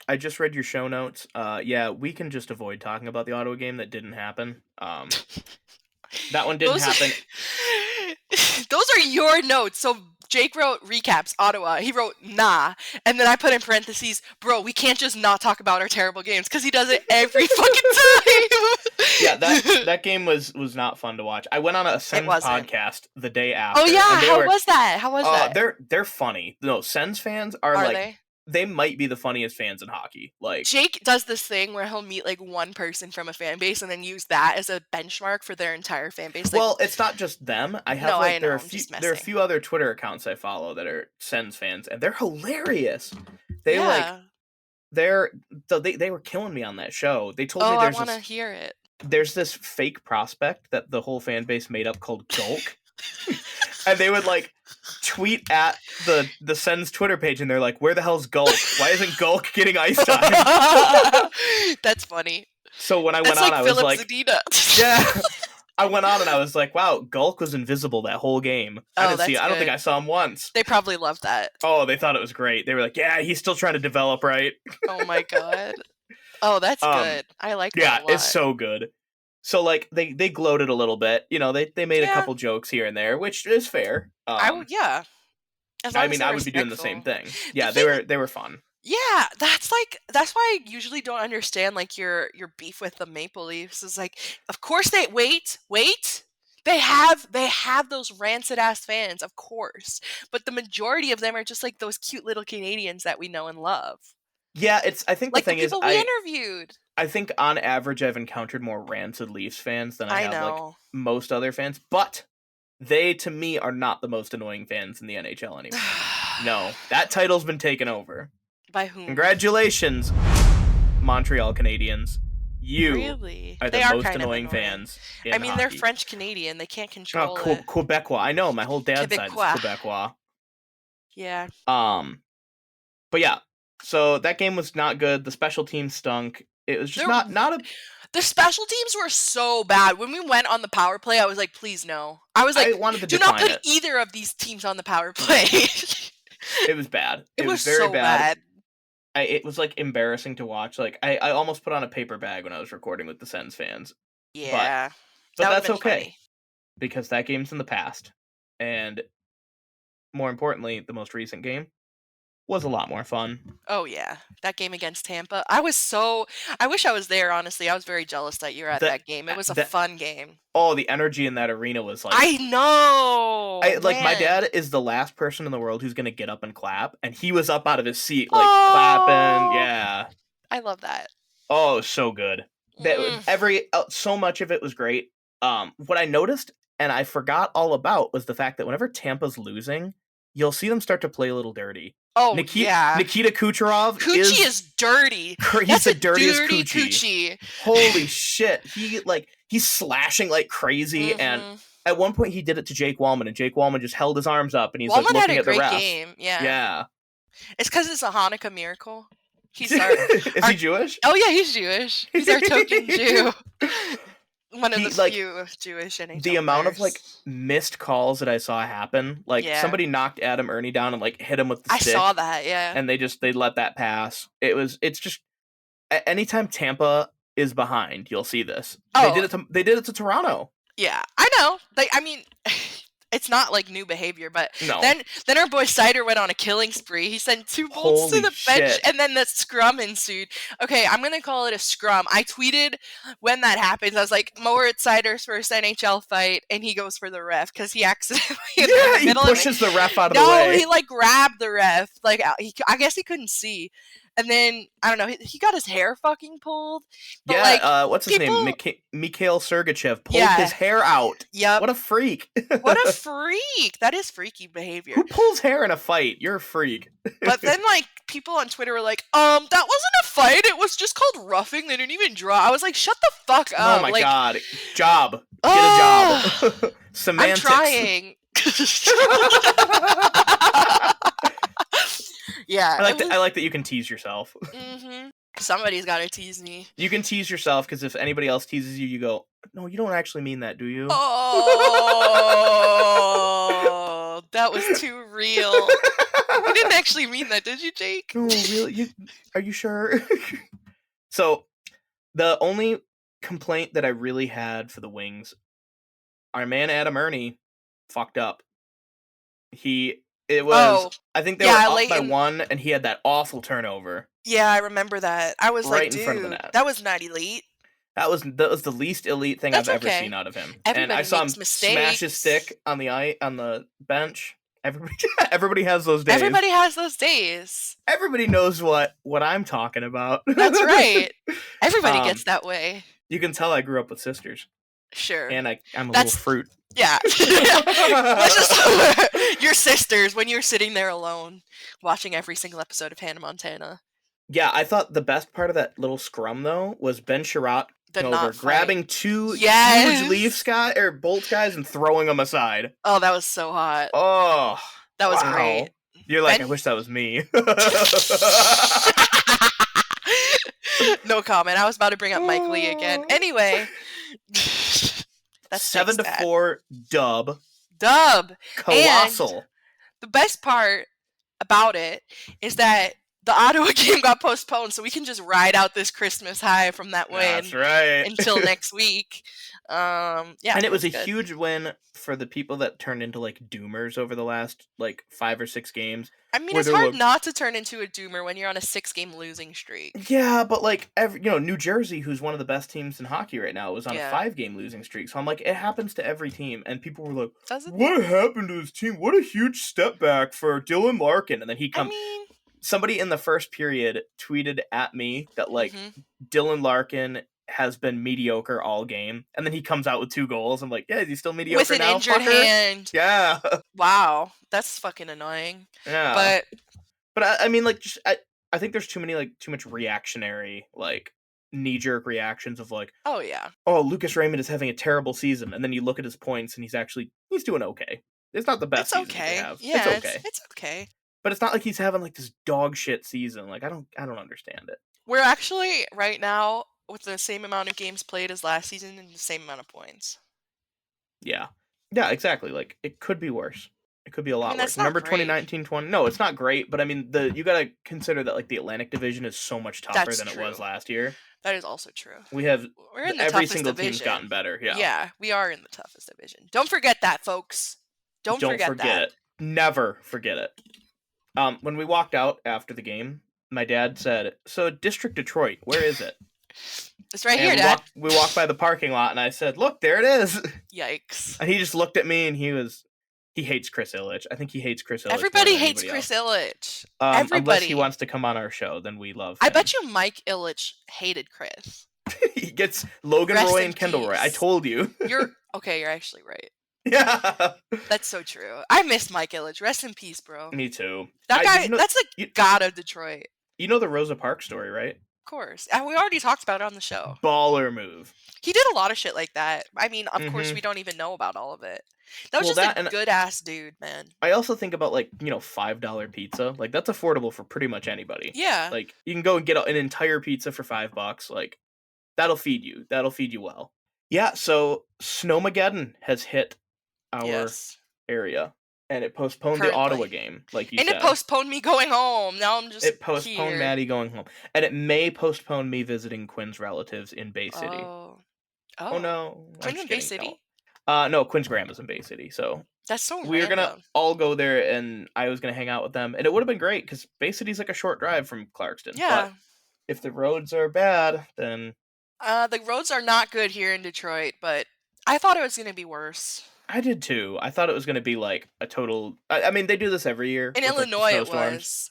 I just read your show notes. Yeah, we can just avoid talking about the Ottawa game that didn't happen. That one didn't Those happen. those are your notes. So Jake wrote recaps Ottawa. He wrote nah, and then I put in parentheses, bro. We can't just not talk about our terrible games because he does it every fucking time. Yeah, that game was not fun to watch. I went on a Sens wasn't. podcast the day after. Oh yeah, and they how were, was that? How was that? They're funny. No, Sens fans are like they might be the funniest fans in hockey. Like Jake does this thing where he'll meet like one person from a fan base and then use that as a benchmark for their entire fan base. Like, well, it's not just them. I have no, I know, there are I'm just a few other Twitter accounts I follow that are Sens fans, and they're hilarious. They they were killing me on that show. They told me I want to hear it. There's this fake prospect that the whole fan base made up called Gulk. And they would like tweet at the Sens Twitter page, and they're like, "Where the hell's Gulk? Why isn't Gulk getting ice time?" That's funny. So when I went on, I was like, "Yeah." I went on and I was like, "Wow, Gulk was invisible that whole game. I didn't see. I don't think I saw him once." They probably loved that. Oh, they thought it was great. They were like, "Yeah, he's still trying to develop, right?" Oh my god. Oh, that's good. I like that a lot. Yeah, it's so good. So like they gloated a little bit, they made a couple jokes here and there, which is fair. I would I mean, I would be doing the same thing. Yeah, they were fun. Yeah, that's why I usually don't understand like your beef with the Maple Leafs is like, of course they wait. They have those rancid ass fans, of course, but the majority of them are just like those cute little Canadians that we know and love. Yeah, I think like the thing the people is, we interviewed. I think on average I've encountered more rancid Leafs fans than I have know. like most other fans, but they to me are not the most annoying fans in the NHL anymore. No, that title's been taken over. By whom? Congratulations, Montreal Canadiens. You really? are the most annoying fans in hockey. They're French Canadian. They can't control it. Quebecois. I know. My whole dad's side is Quebecois. Yeah. But yeah. So that game was not good. The special teams stunk. It was just not a. The special teams were so bad. When we went on the power play, I was like, please no. I was like, I wanted to do not decline put it. either of these teams on the power play. It was bad. It was very so bad. It was like embarrassing to watch. Like I almost put on a paper bag when I was recording with the Sens fans. Yeah. But That that's been okay. funny. Because that game's in the past. And more importantly, the most recent game was a lot more fun. Oh yeah. That game against Tampa. I wish I was there, honestly. I was very jealous that you were at that game. It was a fun game. Oh, the energy in that arena was like, I know. My dad is the last person in the world who's gonna get up and clap, and he was up out of his seat like clapping. Yeah. I love that. Oh, so good. So much of it was great. What I noticed and I forgot all about was the fact that whenever Tampa's losing, you'll see them start to play a little dirty. Oh, yeah. Nikita Kucherov is dirty. He's the dirtiest Coochie. Holy shit. He's slashing like crazy, and at one point he did it to Jake Wallman, and Jake Wallman just held his arms up, and he's like looking at the ref. Game. Yeah. Yeah. It's because it's a Hanukkah miracle. He's Is he Jewish? Oh yeah, he's Jewish. He's our token Jew. One of the few Jewish NHL The amount players. of like missed calls that I saw happen, like somebody knocked Adam Ernie down and like hit him with the stick. I saw that, yeah. And they let that pass. It's just anytime Tampa is behind, you'll see this. Oh. They did it to Toronto. Yeah, I know. I mean, it's not like new behavior, but no. Then our boy Sider went on a killing spree. He sent 2 bolts to the bench, and then the scrum ensued. Okay, I'm gonna call it a scrum. I tweeted when that happens. I was like, Moritz Sider's first NHL fight, and he goes for the ref because he accidentally he pushes the ref out of the way. No, he like grabbed the ref. Like I guess he couldn't see. And then, I don't know, he got his hair fucking pulled. But yeah, what's his name? Mikhail Sergachev pulled his hair out. Yep. What a freak. What a freak. That is freaky behavior. Who pulls hair in a fight? You're a freak. But then, people on Twitter were like, that wasn't a fight. It was just called roughing. They didn't even draw. I was like, shut the fuck up. Oh my god. Job. Get a job. Semantics. I'm trying. Yeah. I like that you can tease yourself. Mm-hmm. Somebody's got to tease me. You can tease yourself because if anybody else teases you, you go, no, you don't actually mean that, do you? Oh, that was too real. You didn't actually mean that, did you, Jake? No, really? Are you sure? So, the only complaint that I really had for the Wings, our man Adam Ernie fucked up. I think they were up by 1, and he had that awful turnover. Yeah, I remember that. I was right like, in front of the net. That was not elite. That was the least elite thing I've ever seen out of him. Everybody and I saw him mistakes. Smash his stick on the bench. Everybody has those days. Everybody has those days. Everybody knows what I'm talking about. That's right. Everybody gets that way. You can tell I grew up with sisters. Sure. And I'm a little fruit. Yeah. Your sisters when you're sitting there alone watching every single episode of Hannah Montana. Yeah, I thought the best part of that little scrum though was Ben Sherratt grabbing 2 huge Leafs Bolts guys and throwing them aside. Oh, that was so hot. Oh, that was great. You're like, I wish that was me. No comment. I was about to bring up Mike Lee again. Anyway. That's 7-4 dub. And Colossal. the best part about it is that the Ottawa game got postponed, so we can just ride out this Christmas high from that win. That's right. Until next week. Yeah. And it was a huge win for the people that turned into doomers over the last 5 or 6 games. I mean, it's hard not to turn into a doomer when you're on a 6-game losing streak. Yeah, but New Jersey, who's one of the best teams in hockey right now, was on a 5-game losing streak. So I'm like, it happens to every team, and people were like, "What happened to his team? What a huge step back for Dylan Larkin!" And then he comes. Somebody in the first period tweeted at me that Dylan Larkin has been mediocre all game, and then he comes out with 2 goals. I'm like, yeah, is he still mediocre with an now, injured fucker? hand? Yeah. Wow, that's fucking annoying. Yeah. But I mean, I think there's too much reactionary knee-jerk reactions of oh yeah, oh, Lucas Raymond is having a terrible season, and then you look at his points and he's doing okay. It's not the best season okay. to have. Yeah, it's okay. It's okay. But it's not like he's having this dog shit season. I don't understand it. We're actually right now with the same amount of games played as last season and the same amount of points. Yeah. Yeah, exactly. Like, it could be worse. It could be a I lot mean, worse. that's not Remember great. 2019-20? No, it's not great, but I mean, you gotta consider that, like, the Atlantic Division is so much tougher That's than it was true. last year. That is also true. We have We're in the every toughest single team's division. gotten better. Yeah. Yeah, we are in the toughest division. Don't forget that, folks. Don't Don't forget forget that. it. Never forget it. When we walked out after the game, my dad said, "So, District Detroit, where is it?" It's right And here, Dad. we walked by the parking lot, and I said, "Look, there it is." Yikes. And he just looked at me, and he hates Chris Ilitch. I think he hates Chris Ilitch more Everybody than hates anybody Chris else. Ilitch. Unless he Everybody. wants to come on our show, then we love I him. bet you Mike Ilitch hated Chris. He gets Logan Rest Roy in and Kendall Roy. peace. I told you. You're actually right. Yeah. That's so true. I miss Mike Ilitch. Rest in peace, bro. Me too. That guy, that's the you, god of Detroit. you know the Rosa Parks story, right? Of course. And we already talked about it on the show. Baller move. He did a lot of shit like that. I mean, of course, Mhm. we don't even know about all of it. That was Well, just that a good ass dude, man. I also think about, like, $5 pizza. Like, that's affordable for pretty much anybody. Yeah. Like, you can go and get an entire pizza for $5. Like, that'll feed you. That'll feed you well. Yeah, so Snowmageddon has hit our Yes. area, and it postponed the Ottawa game, like you And said. it postponed me going home. Now I'm just It postponed here. Maddie going home, and it may postpone me visiting Quinn's relatives in Bay City. Oh No, Quinn's in Bay City? No, Quinn's grandma's in Bay City, so That's so we were gonna random. all go there, and I was gonna hang out with them, and it would have been great because Bay City's like a short drive from Clarkston. Yeah. But if the roads are bad, then the roads are not good here in Detroit, but I thought it was gonna be worse. I did too. I thought it was gonna be like a total. I mean, they do this every year In with, like, the Illinois, it snowstorms. was.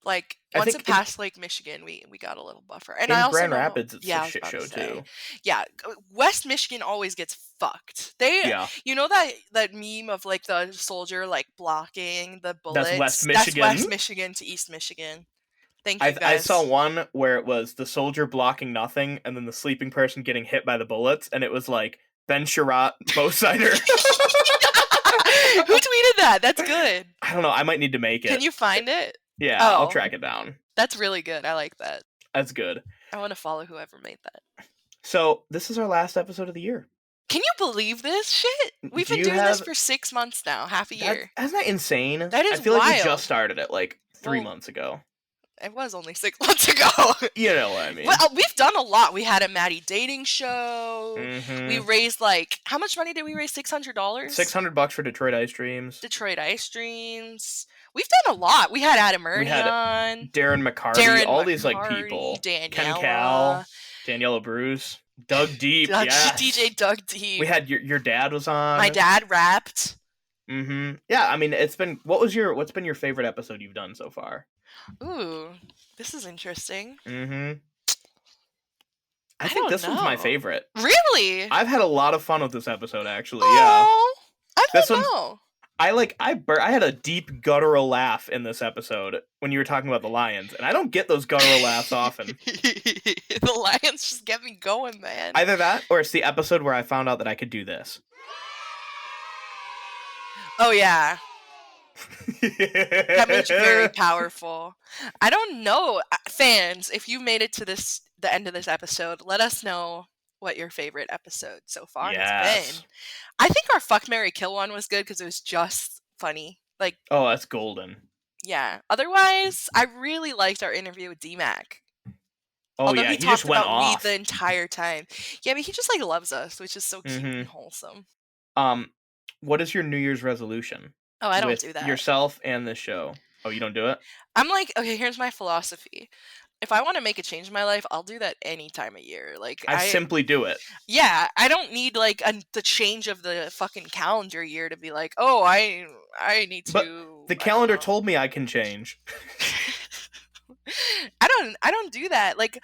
Like, I once think it passed Lake Michigan, we got a little buffer. And in I also Grand know, Rapids, it's yeah, a I was shit about show to say. too. Yeah, West Michigan always gets fucked. Yeah, You know that meme of like the soldier like blocking the bullets? that's West That's Michigan. West Michigan to East Michigan. Thank you, I guys. saw one where it was the soldier blocking nothing, and then the sleeping person getting hit by the bullets, and it was like Ben Sherratt, both sider. Who tweeted that? That's good. I don't know. I might need to make it. Can you find it? Yeah, Oh. I'll track it down. That's really good. I like that. That's good. I want to follow whoever made that. So this is our last episode of the year. Can you believe this shit? We've been doing this for 6 months now, half a year. Isn't that insane? That is I feel like we wild. just started it like 3 Well, months ago. It was only 6 months ago. You know what I mean. Well, we've done a lot. We had a Maddie dating show. Mhm. We raised like, how much money did we raise? $600? $600 for Detroit Ice Dreams. Detroit Ice Dreams. We've done a lot. We had Adam Ernie on. Darren McCarty, all these like people. Ken Cal, Daniela Bruce, Doug Deep, yes. DJ Doug Deep. We had your dad was on. My dad rapped. Mm-hmm. Yeah, I mean, it's been what's been your favorite episode you've done so far? Ooh, this is interesting. Mm-hmm. I think this one's my favorite. Really? I've had a lot of fun with this episode, actually. Aww, Yeah. I don't know. I had a deep guttural laugh in this episode when you were talking about the Lions, and I don't get those guttural laughs often. The Lions just get me going, man. Either that, or it's the episode where I found out that I could do this. Oh yeah. That made you very powerful. I don't know, fans, if you made it to the end of this episode, let us know what your favorite episode so far has been. I think our Fuck, Marry, Kill one was good because it was just funny. Like, oh, that's golden. Yeah. Otherwise, I really liked our interview with D-Mac. Oh, although yeah, he he talked just went about off. me the entire time. Yeah, but he just like loves us, which is so cute and wholesome. What is your New Year's resolution? Oh, I don't with do that. yourself and this show. Oh, you don't do it? I'm like, okay, here's my philosophy. If I want to make a change in my life, I'll do that any time of year. Like I simply do it. Yeah, I don't need like the change of the fucking calendar year to be like, oh, I need to. But the calendar told me I can change. I don't do that. Like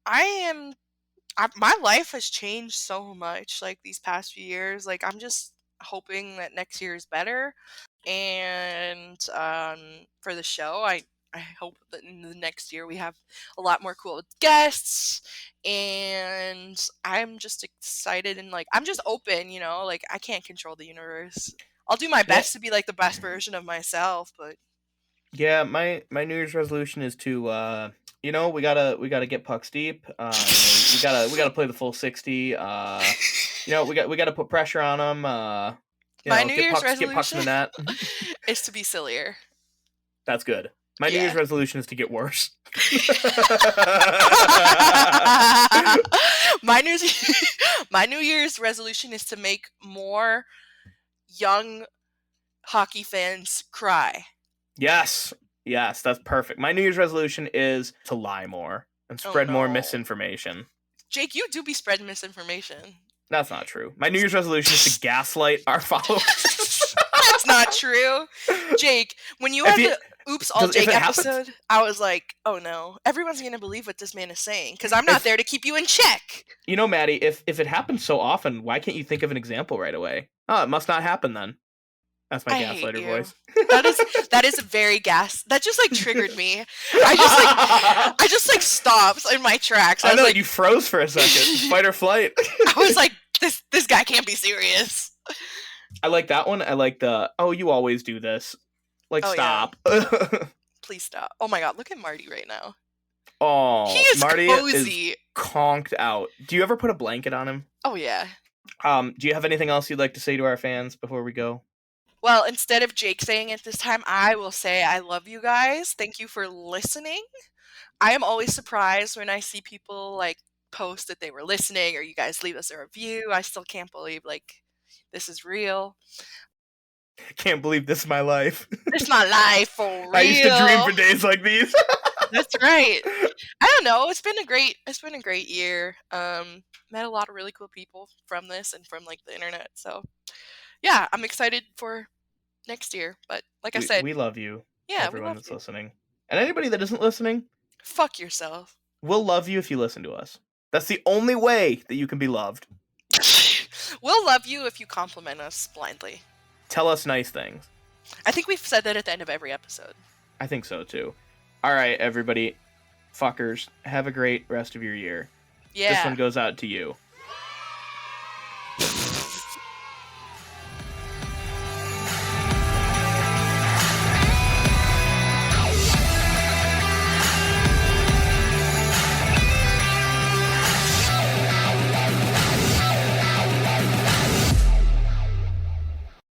my life has changed so much like these past few years. Like I'm just hoping that next year is better. And for the show, I hope that in the next year we have a lot more cool guests, and I'm just excited and like I'm just open, you know, like I can't control the universe. I'll do my best to be like the best version of myself, but yeah, my New Year's resolution is to you know, we gotta get pucks deep. You know, we gotta play the full 60. You know, we gotta put pressure on them. You My know, New Year's get pucks in resolution the net. is to be sillier. That's good. My New Year's Yeah. resolution is to get worse. my New Year's resolution is to make more young hockey fans cry. Yes, that's perfect. My New Year's resolution is to lie more and spread more no. misinformation. Jake, you do be spreading misinformation. That's not true. My New Year's resolution is to gaslight our followers. That's not true. Jake, when you had the Oops All Jake episode, I was like, oh no, everyone's going to believe what this man is saying because I'm not there to keep you in check. You know, Maddie, if it happens so often, why can't you think of an example right away? Oh, it must not happen then. That's my gaslighter voice. That is very that just like triggered me. I just like stopped in my tracks. I know, like, you froze for a second. Fight or flight. I was like, this guy can't be serious. I like that one. I like you always do this. Like, stop. Yeah. Please stop. Oh my god, look at Marty right now. Oh, he is Marty cozy. Is conked out. Do you ever put a blanket on him? Oh yeah. Do you have anything else you'd like to say to our fans before we go? Well, instead of Jake saying it this time, I will say I love you guys. Thank you for listening. I am always surprised when I see people like post that they were listening or you guys leave us a review. I still can't believe like this is real. I can't believe this is my life. It's my life for real. I used to dream for days like these. That's right. I don't know. It's been a great year. Met a lot of really cool people from this and from like the internet. So yeah, I'm excited for next year. But like I said, we love you. Yeah, everyone that's listening. And anybody that isn't listening, fuck yourself. We'll love you if you listen to us. That's the only way that you can be loved. We'll love you if you compliment us blindly. Tell us nice things. I think we've said that at the end of every episode. I think so too. All right, everybody, fuckers, have a great rest of your year. Yeah. This one goes out to you.